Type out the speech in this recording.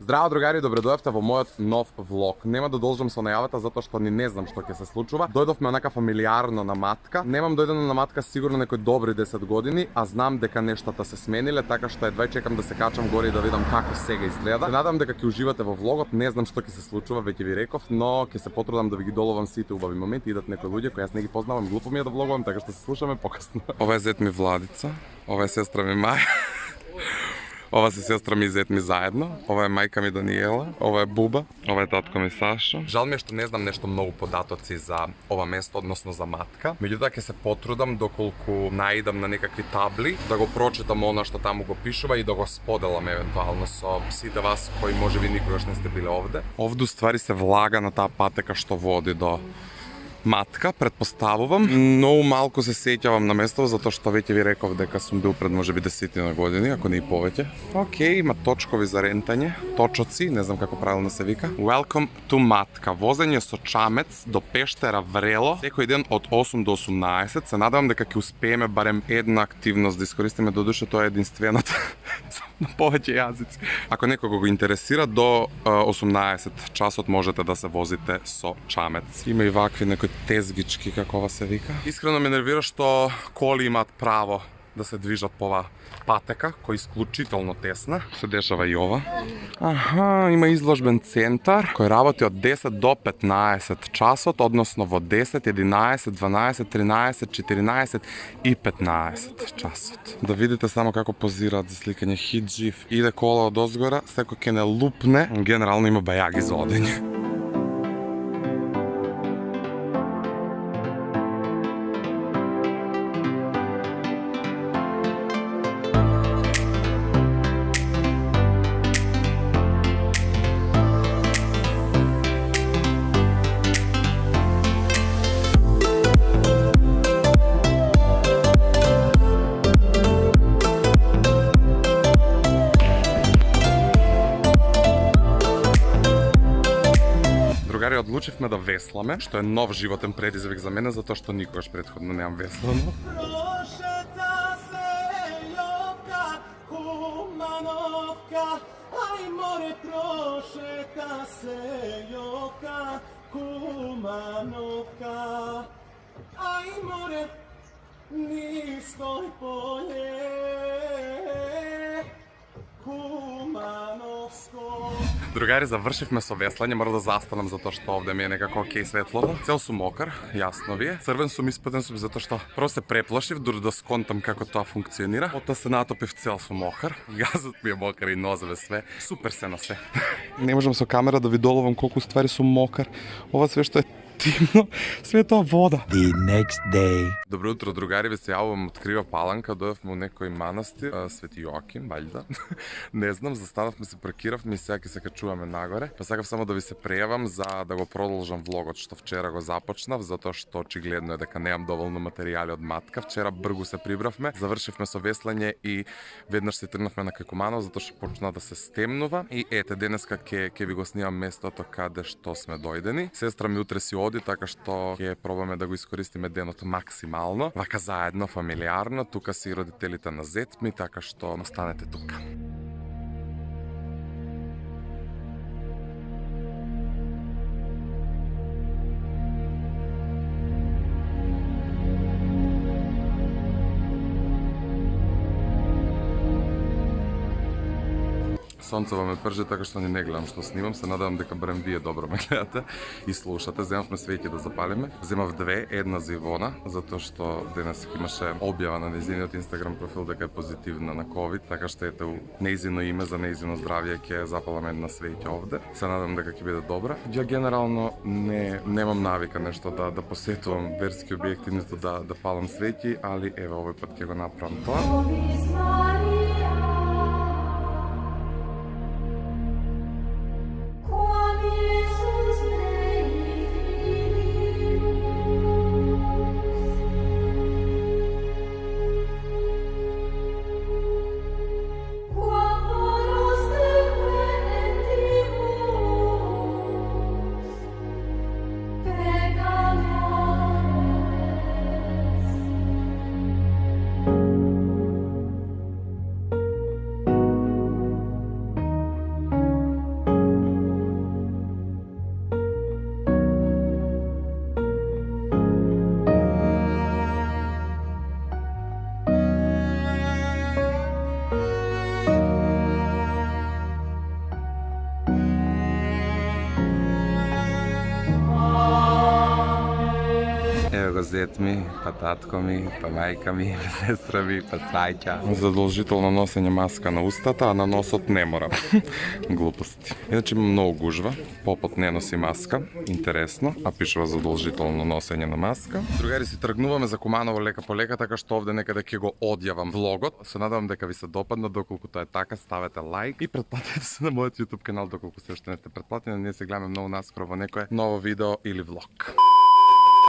Здраво, другари, добре дојавте во мојот нов влог. Нема да должам со најавата затоа што ни не знам што ќе се случува. Дојдовме онака фамилиарно на матка. Немам дојдено на матка сигурно некои добри 10 години, а знам дека нештата се смениле, така што едва чекам да се качам горе и да видам како сега изгледа. Се надам дека ќе уживате во влогот. Не знам што ќе се случува, веќе ви реков, но ќе се потрудам да ви ги доловам сите убави моменти. Идат некои луѓе кои јас не ги познавам, глупо ми е да влогувам, така што се слушаме покасно. Ова е зет ми Владица, ова е сестра ми Маја. Ова се сестра ми и зет ми заедно, ова е мајка ми Даниела, ова е Буба, ова е татко ми Сашо. Жал ми е што не знам нешто многу податоци за ова место, односно за матка. Меѓутоа ќе се потрудам доколку наидам на некакви табли, да го прочитам она што таму го пишува и да го споделам евентуално со сите вас кои можеби никогаш не сте биле овде. Овде ствари се влага на таа патека што води до матка, предпоставувам. Многу малку се сеќавам на место, затоа што веќе ви реков дека сум бил пред можеби 10 години, ако не и повеќе. Океј, има точкови за рентање, точоци, не знам како правилно се вика. Welcome to матка. Возење со чамец до пештера Врело, секој ден од 8 до 18. Се надевам дека ќе успееме барем една активност да искористиме, додуше тоа е единствената на повеќе јазици. Ако некого го интересира, до 18 часот можете да се возите со чамец. Има и вакви некои тезгички, како ова се вика. Искрено ме нервира што коли имаат право да се движат по оваа патека, која е исклучително тесна. Се дешава и ова. Аха, има изложбен центар кој работи од 10 до 15 часот, односно во 10, 11, 12, 13, 14 и 15 часот. Да видите само како позираат за сликање хиджив. Иде кола од озгора, секој ќе не лупне. Генерално има бајаги за одење. Одлучивме да весламе, што е нов животен предизвик за мене, затоа што никогаш претходно немам веслано. Прошета се јовка, Кумановка, ај море прошета се јовка, Кумановка, ај море нистој поле, Кумановско. Другари, завршивме со веслање, мора да застанам затоа што овде ми е некако окей светлото. Цел сум мокар, јасно ви е. Црвен сум, испаден сум затоа што прво се преплашив дури да сконтам како тоа функционира. Потоа се натопив, цел сум мокар. Газот ми е мокар и нозеве све. Супер се на се. Не можам со камера да ви доловам колку ствари сум мокар. Ова све што е тимно, све тоа вода. The next day. Добро утро, другари, ви се јавувам од Крива Паланка, дојавме во некој манастир, Свети Јоаким, ваljda. Не знам, застанавме се, паркиравме и сега ќе се качуваме нагоре. Па сакав само да ви се прејавам за да го продолжам влогот што вчера го започнав, затоа што очигледно е дека немам доволно материјали од матка. Вчера бргу се прибравме, завршивме со веслање и веднаш се тргнавме на Кајкуманово затоа што почна да се стемнува и ете денеска ќе ви го снимам местото каде што сме дојдени. Сестра ми утре си оди, така што ќе пробаме да го искористиме денот максимално. Вака заедно, фамилиарно, тука си и родителите на зет ми, така што останете тука. Сонцево ме пржи, така што не гледам што снимам. Се надевам дека барем вие добро ме гледате и слушате. Земавме свеќи да запалиме. Земав две, една за Ивона, затоа што денес имаше објава на нејзиниот Инстаграм профил дека е позитивна на ковид, така што ете нејзино име за нејзино здравје ќе запалам една свеќа овде. Се надевам дека ќе биде добра. Ја генерално немам навика нешто да посетувам верски објекти, ниту да палам свеќи, али еве овој пат ќе го направам тоа. зет ми, па татко ми, па мајка ми, па сестра ми, па цвајќа. Задолжително носење маска на устата, а на носот не мора. Глупости. Иначе има многу гужва. Попот не носи маска. Интересно, а пишува задолжително носење на маска. Другари, си тргнуваме за Куманово лека по лека, така што овде некаде ќе го одјавам влогот. Се надевам дека ви се допадна, доколку тоа е така, ставете лайк и претплатете се на мојот YouTube канал доколку се уште не сте претплатени, ние се гледаме многу наскоро во некое ново видео или влог.